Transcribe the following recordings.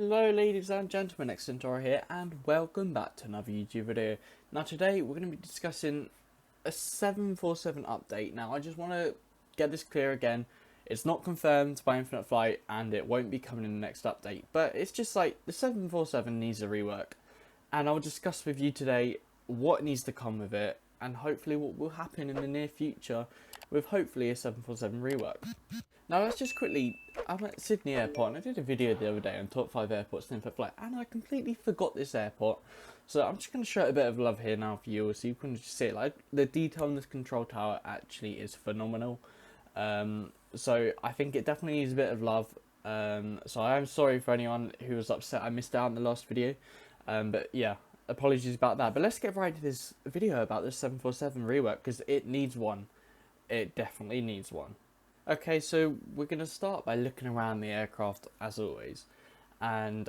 Hello ladies and gentlemen, Xcentora here and welcome back to another YouTube video. Now today we're going to be discussing a 747 update. Now I just want to get this clear again, it's not confirmed by Infinite Flight and it won't be coming in the next update, but it's just like the 747 needs a rework and I'll discuss with you today what needs to come with it and hopefully what will happen in the near future with hopefully a 747 rework. Now let's just quickly, I'm at Sydney Airport and I did a video the other day on top 5 airports in Infinite Flight and I completely forgot this airport. So I'm just going to show it a bit of love here now for you so you can just see it. Like, the detail on this control tower actually is phenomenal. So I think it definitely needs a bit of love. So I am sorry for anyone who was upset I missed out in the last video. But yeah, apologies about that. But let's get right into this video about this 747 rework because it needs one. It definitely needs one. Okay, so we're going to start by looking around the aircraft as always, and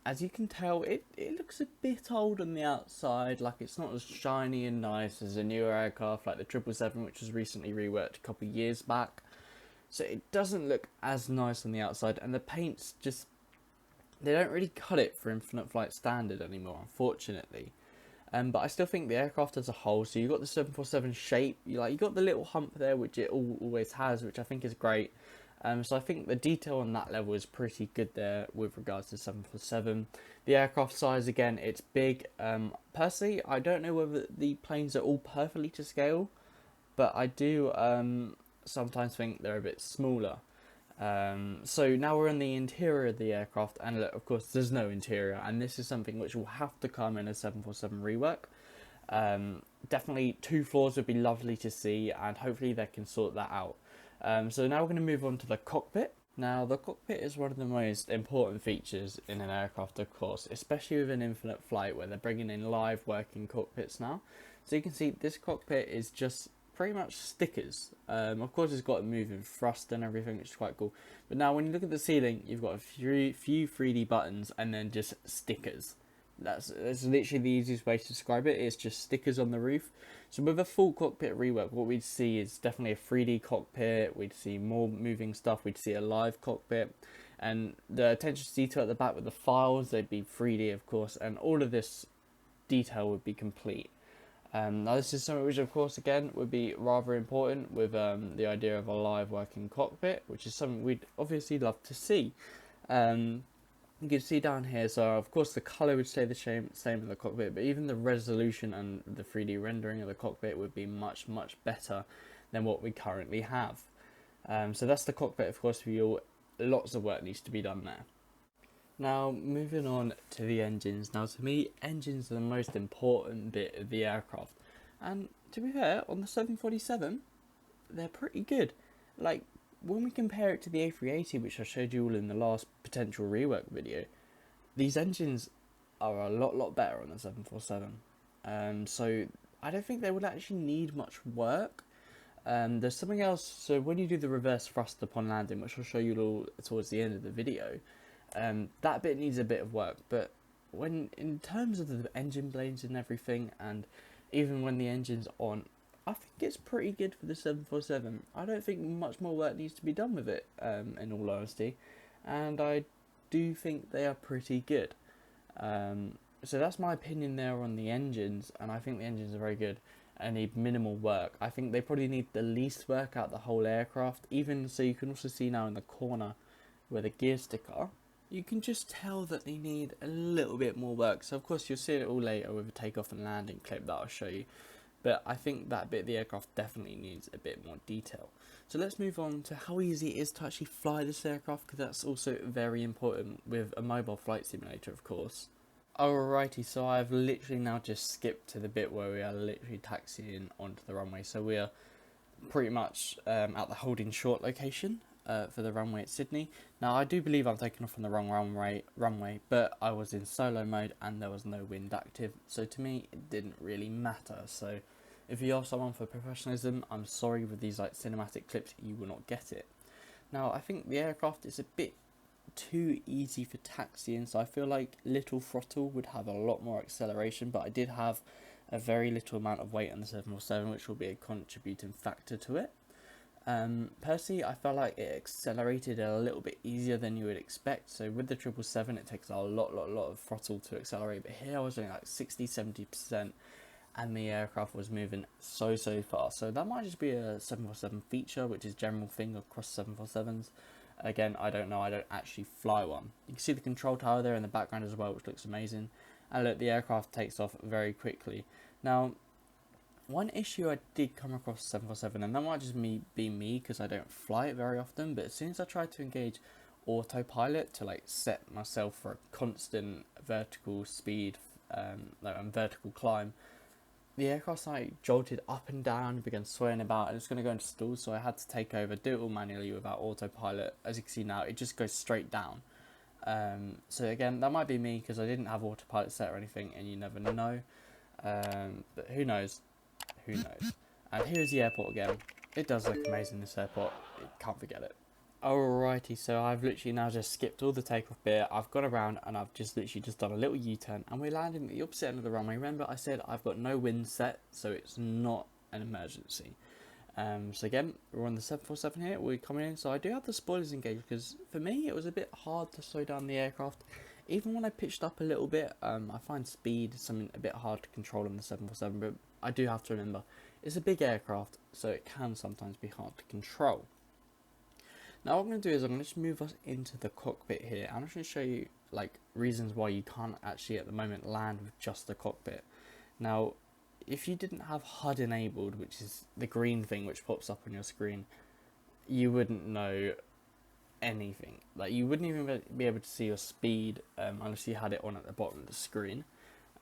as you can tell it looks a bit old on the outside, like it's not as shiny and nice as a newer aircraft like the 777 which was recently reworked a couple of years back, so it doesn't look as nice on the outside and the paints just, they don't really cut it for Infinite Flight standard anymore, unfortunately. But I still think the aircraft as a whole, so you've got the 747 shape, you got the little hump there, which it always has, which I think is great. So I think the detail on that level is pretty good there with regards to 747. The aircraft size, again, it's big. Personally, I don't know whether the planes are all perfectly to scale, but I do sometimes think they're a bit smaller. So now we're in the interior of the aircraft, and look, of course there's no interior, and this is something which will have to come in a 747 rework. Definitely 2 floors would be lovely to see, and hopefully they can sort that out. So now we're going to move on to the cockpit. Now the cockpit is one of the most important features in an aircraft, of course, especially with an Infinite Flight where they're bringing in live working cockpits now. So you can see this cockpit is just pretty much stickers. Of course it's got a moving thrust and everything, which is quite cool, but now when you look at the ceiling you've got a few 3D buttons and then just stickers. That's literally the easiest way to describe it. It's just stickers on the roof. So with a full cockpit rework, what we'd see is definitely a 3D cockpit, we'd see more moving stuff, we'd see a live cockpit, and the attention to detail at the back with the files, they'd be 3D of course, and all of this detail would be complete. Now this is something which of course again would be rather important with the idea of a live working cockpit, which is something we'd obviously love to see. You can see down here, so of course the colour would stay the same in the cockpit, but even the resolution and the 3D rendering of the cockpit would be much better than what we currently have. So that's the cockpit, of course, for you. Lots of work needs to be done there. Now, moving on to the engines. Now, to me, engines are the most important bit of the aircraft. And to be fair, on the 747, they're pretty good. Like, when we compare it to the A380, which I showed you all in the last potential rework video, these engines are a lot better on the 747. So, I don't think they would actually need much work. There's something else, so when you do the reverse thrust upon landing, which I'll show you all towards the end of the video, that bit needs a bit of work, but when in terms of the engine blades and everything, and even when the engine's on, I think it's pretty good for the 747. I don't think much more work needs to be done with it, in all honesty, and I do think they are pretty good. So that's my opinion there on the engines, and I think the engines are very good and need minimal work. I think they probably need the least work out the whole aircraft, even so you can also see now in the corner where the gear stick are, you can just tell that they need a little bit more work. So of course you'll see it all later with a takeoff and landing clip that I'll show you, but I think that bit of the aircraft definitely needs a bit more detail. So let's move on to how easy it is to actually fly this aircraft, because that's also very important with a mobile flight simulator, of course. Alrighty, so I've literally now just skipped to the bit where we are literally taxiing onto the runway. So we are pretty much at the holding short location for the runway at Sydney. Now I do believe I'm taking off on the wrong runway, but I was in solo mode and there was no wind active, so to me it didn't really matter. So if you are someone for professionalism, I'm sorry, with these like cinematic clips you will not get it. Now I think the aircraft is a bit too easy for taxiing, so I feel like little throttle would have a lot more acceleration, but I did have a very little amount of weight on the 747, which will be a contributing factor to it. Personally, I felt like it accelerated a little bit easier than you would expect. So with the 777, it takes a lot of throttle to accelerate, but here I was doing like 60-70%, and the aircraft was moving so fast. So that might just be a 747 feature, which is general thing across 747s. Again, I don't know, I don't actually fly one. You can see the control tower there in the background as well, which looks amazing. And look, the aircraft takes off very quickly. Now, one issue I did come across 747, and that might just be me because I don't fly it very often, but as soon as I tried to engage autopilot to like set myself for a constant vertical speed and vertical climb, the aircraft like jolted up and down, began swaying about, and it's going to go into stall, so I had to take over, do it all manually without autopilot. As you can see now, it just goes straight down. So again, that might be me because I didn't have autopilot set or anything, and you never know. But who knows? Who knows? And here's the airport again. It does look amazing, this airport. You can't forget it. Alrighty, so I've literally now just skipped all the takeoff bit. I've gone around and I've just literally just done a little U-turn, and we're landing at the opposite end of the runway. Remember, I said I've got no wind set, so it's not an emergency. So again, we're on the 747 here. We're coming in, so I do have the spoilers engaged because for me it was a bit hard to slow down the aircraft. Even when I pitched up a little bit, I find speed something a bit hard to control on the 747, but I do have to remember it's a big aircraft, so it can sometimes be hard to control. Now what I'm going to do is I'm going to just move us into the cockpit here. I'm just going to show you like reasons why you can't actually at the moment land with just the cockpit. Now, if you didn't have HUD enabled, which is the green thing which pops up on your screen, you wouldn't know anything. Like, you wouldn't even be able to see your speed unless you had it on at the bottom of the screen.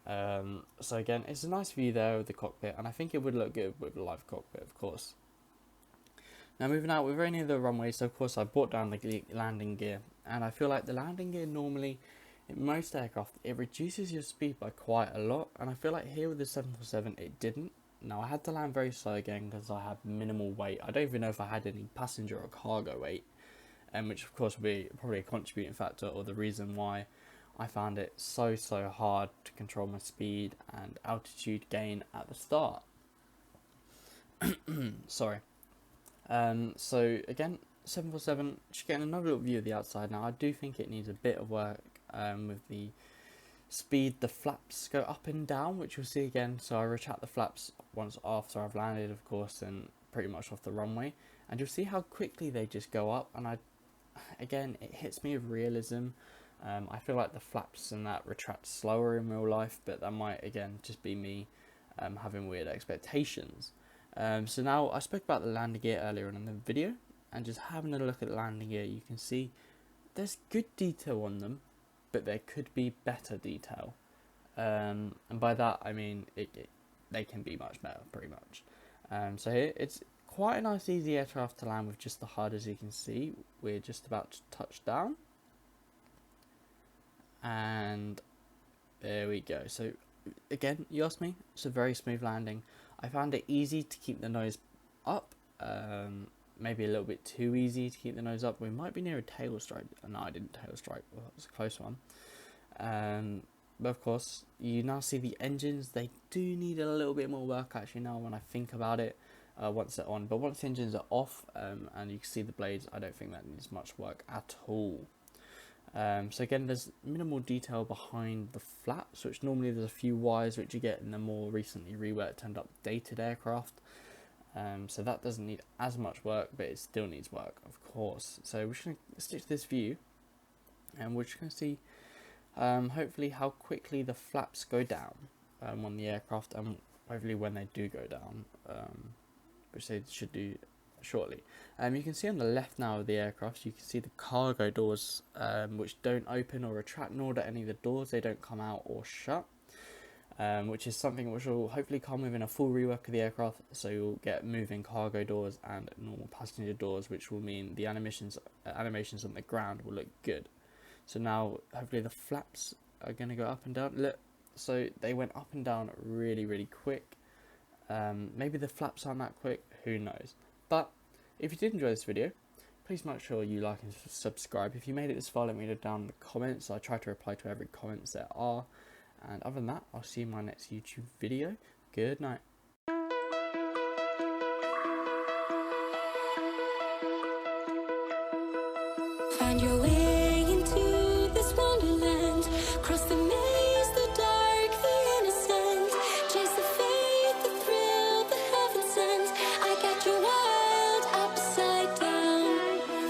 So again, it's a nice view there of the cockpit, and I think it would look good with a live cockpit, of course. Now moving out, we're very near the runway, so of course I brought down the landing gear, and I feel like the landing gear normally, in most aircraft, it reduces your speed by quite a lot, and I feel like here with the 747 it didn't. Now I had to land very slow again because I had minimal weight. I don't even know if I had any passenger or cargo weight, which of course would be probably a contributing factor or the reason why I found it so hard to control my speed and altitude gain at the start. Sorry. So again, 747, just getting another little view of the outside now. I do think it needs a bit of work with the speed. The flaps go up and down, which you'll see again. So I retract the flaps once after I've landed, of course, and pretty much off the runway, and you'll see how quickly they just go up. And again, it hits me with realism. I feel like the flaps and that retract slower in real life, but that might again just be me having weird expectations. So now I spoke about the landing gear earlier on in the video, and just having a look at the landing gear, you can see there's good detail on them, but there could be better detail. And by that I mean they can be much better, pretty much. So here it's quite a nice easy aircraft to land with just the HUD. As you can see, we're just about to touch down, and there we go. So again, you asked me, it's a very smooth landing. I found it easy to keep the nose up, maybe a little bit too easy to keep the nose up. We might be near a tail strike. No, I didn't tail strike, well, that was a close one. But of course, you now see the engines, they do need a little bit more work actually now when I think about it, once they're on. But once the engines are off, and you can see the blades, I don't think that needs much work at all. So again, there's minimal detail behind the flaps, which normally there's a few wires which you get in the more recently reworked and updated aircraft. So that doesn't need as much work, but it still needs work, of course. So we're just going to stick to this view, and we're just going to see hopefully how quickly the flaps go down on the aircraft, and hopefully when they do go down, which they should do shortly. You can see on the left now of the aircraft, you can see the cargo doors, which don't open or retract, nor do any of the doors, they don't come out or shut, which is something which will hopefully come within a full rework of the aircraft. So you'll get moving cargo doors and normal passenger doors, which will mean the animations on the ground will look good. So now hopefully the flaps are going to go up and down. Look, so they went up and down really quick. Maybe the flaps aren't that quick, who knows. But if you did enjoy this video, please make sure you like and subscribe. If you made it this far, let me know down in the comments. I try to reply to every comments there are. And other than that, I'll see you in my next YouTube video. Good night.